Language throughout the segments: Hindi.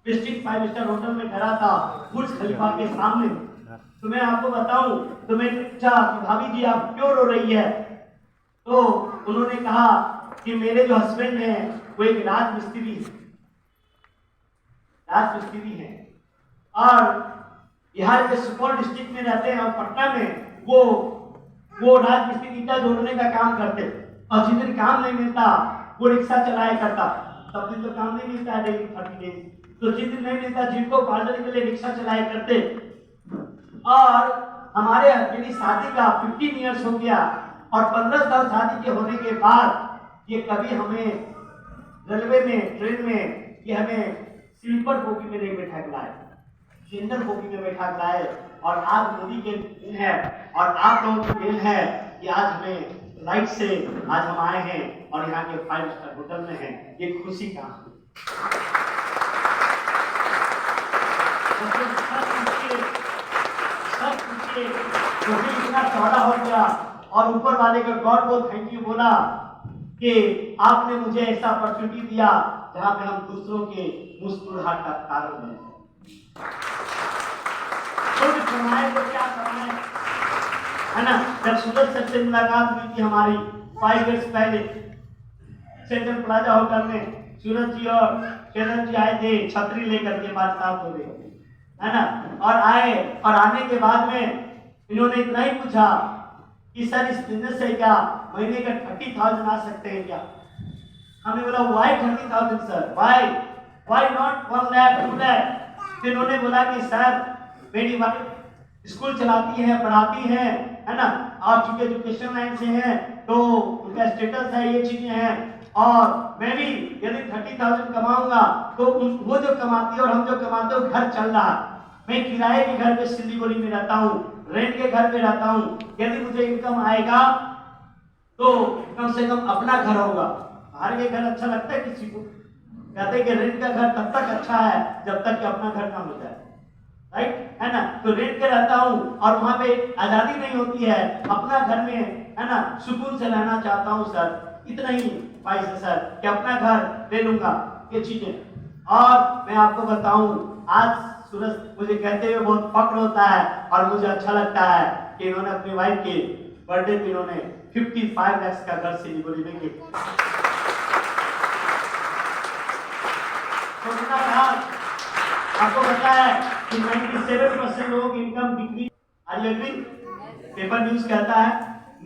डिस्ट्रिक्ट 5 स्टार होटल में ठहरा था बुर्ज खलीफा के सामने। तो मैं आपको बताऊं, तो मैंने पूछा कि भाभी जी आप क्यों रो रही है? तो उन्होंने कहा कि मेरे जो हस्बैंड हैं वो एक राजमिस्त्री हैं और बिहार के सुपौल डिस्ट्रिक्ट में रहते हैं और पटना में वो राजमिस्त्री ईंटा जोड़ने का काम करते और जिस दिन काम नहीं मिलता वो रिक्शा चलाया करता। तब दिन तो काम नहीं मिलता है डेली 30 डेज, तो जिस दिन नहीं मिलता जिनको पालने के लिए रिक्शा चलाया करते। और हमारे मेरी शादी का 15 ईयर्स हो गया और 15 साल शादी के होने के बाद ये कभी हमें रेलवे में ट्रेन में ये हमें स्लीपर बोगी में नहीं बैठा लाए, जनरल बोगी में बैठा लाए। और आज मोदी के दिन है और आप लोगों के दिन है कि आज हमें लाइट से आज हम आए हैं और यहाँ के 5 स्टार होटल में हैं। ये खुशी का इतना चौड़ा हो गया और ऊपर वाले का गॉड को थैंक यू बोला कि आपने मुझे ऐसा अपॉर्चुनिटी दिया जहां पे हम दूसरों के मुस्कुराहट का कारण बने। खुद कमाए तो क्या कमाए, है ना। जब सूरज सर से मुलाकात हुई थी हमारी 5 इयर्स पहले सेंट्रल प्लाजा होटल में, सूरज जी और चरण जी आए थे छतरी लेकर के हमारे साथ हो गए, है ना। और आए और आने के बाद में इन्होंने इतना ही पूछा कि सर इस बिजनेस से क्या महीने का 30,000 आ सकते हैं क्या? हमने बोला why 30,000 sir, why not 1 lakh 2 lakh? फिर उन्होंने बोला कि सर मेरी वाइफ स्कूल चलाती है, पढ़ाती है ना, और चूंकि एजुकेशन लाइन से हैं तो उनका स्टेटस है, ये चीजें हैं। और मैं भी यदि 30,000 कमाऊंगा तो वो जो कमाती है और हम जो कमाते हैं घर चल रहा है। मैं किराए के घर पे सिल्लीगुड़ी में रहता हूँ, रेंट के घर पे रहता हूँ। यदि मुझे इनकम आएगा तो कम से कम अपना घर होगा। बाहर के घर अच्छा लगता है किसी को? कहते हैं कि रेंट का घर तब तक अच्छा है जब तक कि अपना घर ना हो जाए, राइट, है ना। तो रेंट पे रहता हूँ और वहां पे आजादी नहीं होती है, अपना घर में, है ना, सुकून से रहना चाहता हूँ सर। इतना ही ख्वाहिश है सर कि अपना घर ले लूंगा, ये चीजें। और मैं आपको बताऊं, आज सूरज मुझे कहते हुए बहुत फक्र होता है और मुझे अच्छा लगता है कि इन्होंने अपनी वाइफ के बर्थडे पे इन्होंने 55 लाख का घर सिलीगुड़ी में किया। आपको पता है कि 97% लोगों की इनकम डिक्रीज, पेपर न्यूज कहता है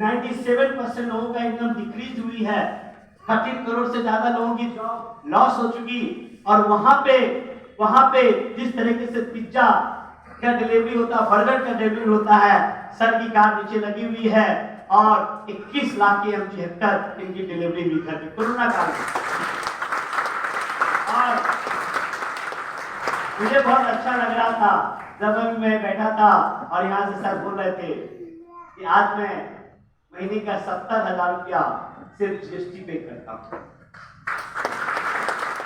97% लोगों का इनकम डिक्रीज हुई है। 13 करोड़ से ज्यादा लोगों की जॉब लॉस हो चुकी। और वहां पे जिस तरीके से पिज्जा का डिलीवरी होता है, बर्गर का डिलीवरी होता है, सर की कार नीचे लगी हुई है और 21 लाख के M76 इनकी डिलीवरी भी कर दी कोरोना काल में। और मुझे बहुत अच्छा लग रहा था जब मैं बैठा था और यहाँ से सर बोल रहे थे कि आज मैं महीने का 70,000 रुपया सिर्फ GST पे करता हूँ।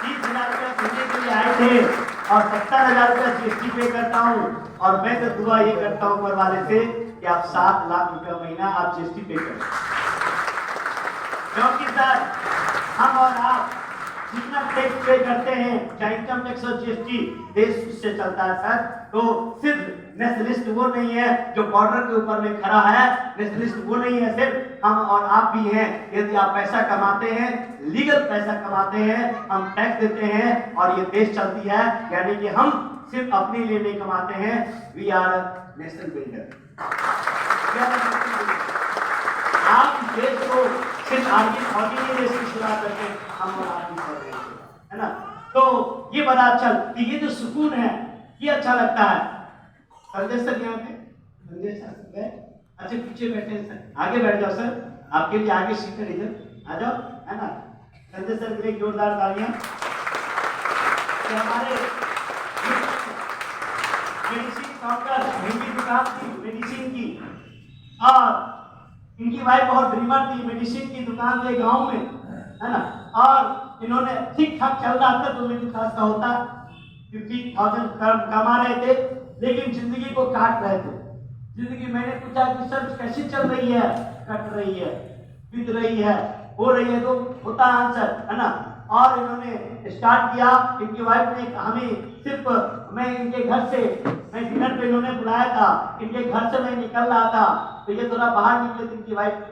30,000 रुपया देने के लिए आए थे और 70,000 रुपया GST पे करता हूँ। और मैं तो दुआ ये करता हूँ ऊपर वाले से कि आप 7 लाख रुपया महीना आप GST पे करें, क्योंकि सर हम और आप जितना टैक्स पे करते हैं, चाहे इनकम टैक्स और GST, देश उससे चलता है सर। तो सिर्फ नेशनलिस्ट वो नहीं है जो बॉर्डर के ऊपर में खड़ा है, नेशनलिस्ट वो नहीं है, सिर्फ हम और आप भी हैं। यदि आप पैसा कमाते हैं, लीगल पैसा कमाते हैं, हम टैक्स देते हैं और ये देश चलती है, यानी कि हम सिर्फ अपने लिए नहीं कमाते हैं, वी आर नेशनल बिल्डर। आप देश को सिर्फ आर्मी फौजी नहीं देश की शुरुआत करके हम और आर्मी कर रहे हैं, है ना। तो ये बड़ा अच्छा कि ये जो सुकून है ये अच्छा लगता है। संजय सर यहाँ पे, संजय सर अच्छा पीछे बैठे हैं सर, आगे बैठ जाओ सर, आपके लिए आगे सीट है, इधर आ जाओ, है ना। संजय सर के लिए जोरदार तालियां। हमारे मेडिसिन काउंटर मेरी दुकान थी मेडिसिन की, और इनकी वाइफ बहुत ड्रीमर थी, मेडिसिन की दुकान थी गांव में, है ना। और इन्होंने ठीक ठाक चल रहा था तो मिडिल क्लास का होता 50,000 कमा रहे थे, लेकिन जिंदगी को काट रहे थे। जिंदगी, मैंने पूछा कि सर कैसी चल रही है? कट रही है, बीत रही है, हो रही है, तो होता आंसर, है ना। और इन्होंने स्टार्ट किया। इनकी वाइफ ने हमें सिर्फ मैं इनके घर से मैं डिनर पे इन्होंने बुलाया था, इनके घर से मैं निकल रहा था तो ये थोड़ा बाहर निकले तो इनकी वाइफ ने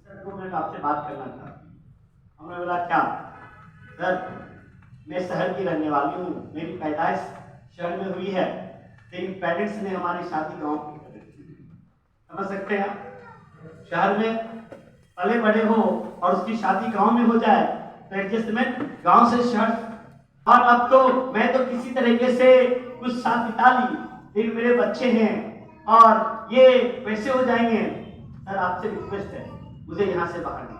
सर को मैं आपसे बात करना था। हमने बोला क्या सर, मैं शहर की रहने वाली हूँ, मेरी पैदाइश शहर में हुई है, लेकिन पेरेंट्स ने हमारी शादी गाँव में कर दी। समझ सकते हैं, शहर में पले बड़े हो और उसकी शादी गांव में हो जाए तो एडजस्टमेंट गांव से शहर। और अब तो मैं तो किसी तरीके से कुछ साल बिता ली, लेकिन मेरे बच्चे हैं और ये वैसे हो जाएंगे। सर आपसे रिक्वेस्ट है, मुझे यहाँ से बाहर निकालो,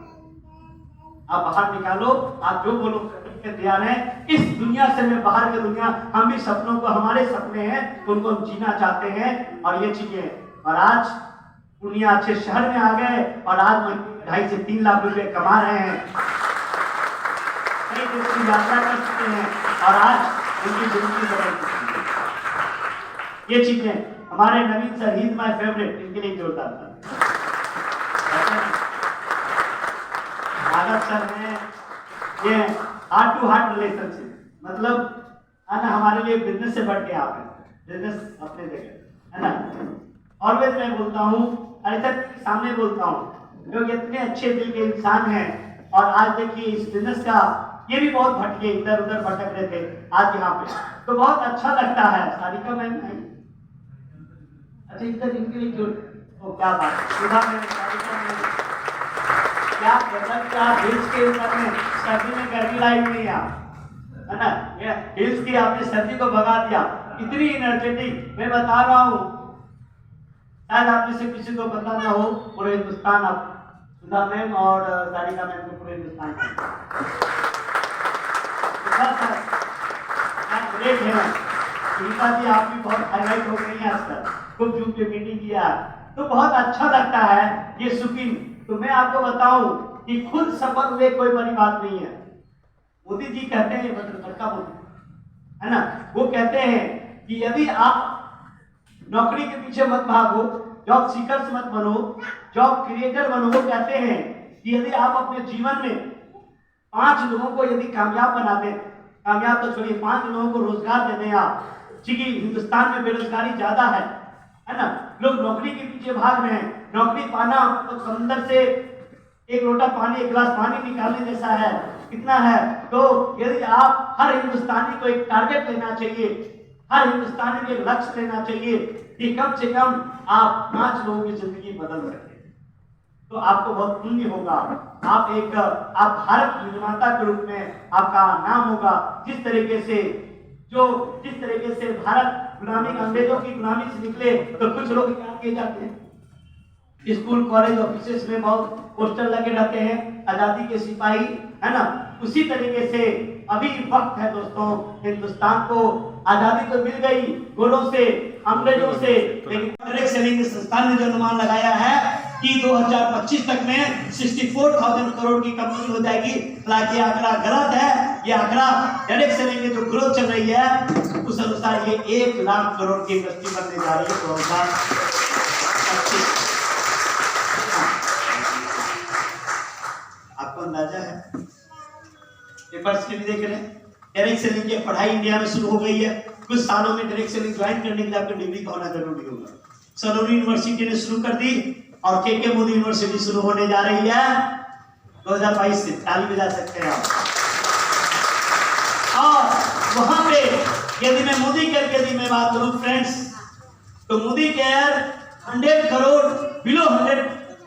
आप बाहर निकालो, आप जो बोलो तैयार हैं। इस दुनिया से मैं बाहर की दुनिया, हम भी सपनों को, हमारे सपने हैं उनको हम जीना चाहते हैं और ये चीजें। और आज दुनिया अच्छे शहर में आ गए और आज 2.5 से 3 लाख रुपए कमा रहे हैं, कई देश की यात्रा कर सकते हैं और आज उनकी जिंदगी बदल सकती है। ये चीजें हमारे Naveen sir, he is my favourite, इनके लिए जोरदार था। आदर्श सर ने ये हार्ट टू हार्ट रिलेशनशिप, मतलब है ना, हमारे लिए बिजनेस से बढ़ के आप हैं, बिजनेस अपने जगह है ना। ऑलवेज मैं बोलता हूँ, ऐसा सामने बोलता हूँ, लोग इतने अच्छे दिल के इंसान हैं और आज देखिए इस बिजनेस का, ये भी बहुत भटके, इधर उधर भटक रहे थे, आज यहाँ पे तो बहुत अच्छा लगता है। सारिका मैम नहीं, अच्छा इधर इनके लिए जो क्या बात, सुधा मैम, सारिका मैम, क्या मतलब क्या हिल्स के ऊपर में सर्दी में गर्मी लाई हुई है ना, ये हिल्स की आपने सर्दी को भगा दिया, इतनी एनर्जेटिक। मैं बता रहा हूँ, शायद आप में से किसी को पता ना हो, पूरे हिंदुस्तान आप सुधा मैम और सारिका मैम को पूरे हिंदुस्तान ग्रेट है। सुनीता जी आप भी बहुत हाईलाइट हो गई हैं आजकल, खूब जूम के मीटिंग किया तो बहुत अच्छा लगता है ये सुखी। तो मैं आपको बताऊं कि खुद सफल हुए कोई बड़ी बात नहीं है। मोदी जी कहते हैं, मोदी है ना, वो कहते हैं कि यदि आप नौकरी के पीछे मत भागो, जॉब सीकर्स मत बनो, जॉब क्रिएटर बनो। वो कहते हैं कि यदि आप अपने जीवन में 5 लोगों को यदि कामयाब बना दें, कामयाब तो छोड़िए, 5 लोगों को रोजगार दे दें आप, क्योंकि हिंदुस्तान में बेरोजगारी ज्यादा है ना, लोग नौकरी के पीछे भाग रहे हैं। नौकरी पाना तो समंदर से एक लोटा पानी, एक गिलास पानी निकालने जैसा है, कितना है। तो यदि आप, हर हिंदुस्तानी को एक टारगेट लेना चाहिए, हर हिंदुस्तानी को एक लक्ष्य लेना चाहिए कि कम से कम आप 5 लोगों की जिंदगी बदल सके, तो आपको बहुत पुण्य होगा। आप भारत निर्माता के रूप में आपका नाम होगा। जिस तरीके से भारत गुलामी, अंग्रेजों की गुलामी से निकले तो कुछ लोग याद किए जाते हैं, स्कूल कॉलेज ऑफिसेस में बहुत पोस्टर लगे रहते हैं, आजादी के सिपाही, है ना। उसी तरीके से अभी वक्त है दोस्तों, हिंदुस्तान को आजादी तो मिल गई गोलों से, अंग्रेजों से, लेकिन डायरेक्ट सेलिंग संस्थान ने जो अनुमान लगाया है कि 2025 तक में 64,000 करोड़ की कंपनी हो जाएगी। हालांकि आंकड़ा गलत है, ये आंकड़ा डायरेक्ट सेलिंग की जो ग्रोथ चल रही है उस अनुसार ये 1 लाख करोड़ की इंडस्ट्री बनने जा रही है 2025। आपको अंदाजा है, पेपर्स के भी देख रहे हैं, डायरेक्ट सेलिंग की पढ़ाई इंडिया में शुरू हो गई है। कुछ सालों में डायरेक्ट सेलिंग ज्वाइन करने के लिए आपको डिग्री का होना जरूरी होगा। सलोनी यूनिवर्सिटी ने शुरू कर दी और के मोदी यूनिवर्सिटी शुरू होने जा रही है 2022 से, ताली बजा सकते हैं आप। और वहां पे यदि मैं मोदी केयर की यदि मैं बात करूं फ्रेंड्स, तो मोदी केयर 100 करोड़, बिलो 100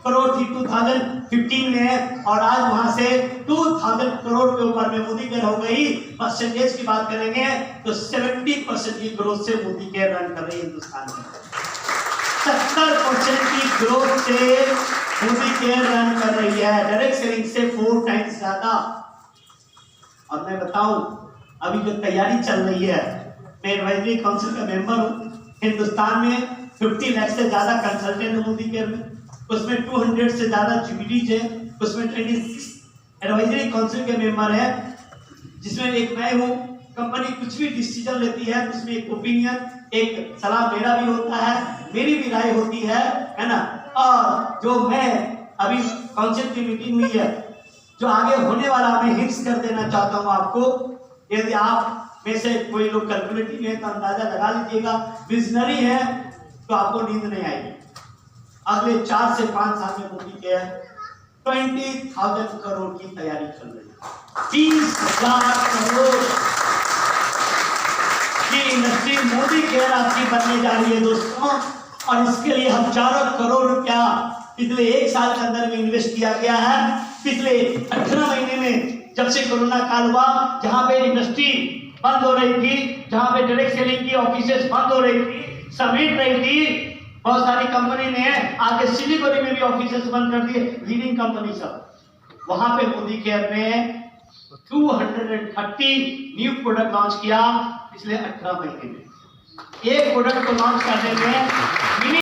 करोड़ थी 2015 में, और आज वहां से 2000 करोड़ के ऊपर में मोदी केयर हो गई। परसेंटेज की बात करेंगे तो 70% की ग्रोथ से मोदी केयर रन कर रही है हिंदुस्तान में। 70% की ग्रोथ से मोदी केयर रन कर रही है, डायरेक्ट सेलिंग से 4 टाइम्स ज्यादा। और मैं बताऊं, अभी जो तैयारी चल रही है, मैं एडवाइजरी काउंसिल का मेंबर हूं। हिंदुस्तान में 50 लाख से ज्यादा कंसल्टेंट है मोदी केयर में, उसमें 200 से ज्यादा जीपीटीज है, उसमें 26 एडवाइजरी काउंसिल के मेंबर है, जिसमें एक मैं हूँ। कंपनी कुछ भी डिसीजन लेती है उसमें एक ओपिनियन, एक सलाह मेरा भी होता है, मेरी भी राय होती है ना। और जो मैं अभी काउंसिल की मीटिंग हुई है जो आगे होने वाला मैं हिंट्स कर देना चाहता हूं आपको। यदि आप में से कोई लोग कैलकुलेटिव है तो अंदाजा लगा लीजिएगा, विजनरी है तो आपको नींद नहीं आएगी। अगले 4 से 5 साल में मोदी के 20,000 करोड़ की तैयारी चल रही है। 30,000 करोड़ की इंडस्ट्री मोदी केयर आपकी बनने जा रही है दोस्तों। और इसके लिए हजारों करोड़ रुपया पिछले 1 साल के अंदर में इन्वेस्ट किया गया है। पिछले 18 महीने में जब से कोरोना काल हुआ, जहां पे इंडस्ट्री बंद हो रही थी, जहां पे डायरेक्ट सेलिंग की ऑफिसेस बंद हो रही थी, समेट रही थी, बहुत सारी कंपनी ने आगे सिलीगुड़ी में भी ऑफिसेस बंद कर दिए, लीडिंग कंपनी सब। वहां पे मोदी केयर ने 230 न्यू प्रोडक्ट लॉन्च किया पिछले 18 महीने में। एक प्रोडक्ट को लॉन्च करने में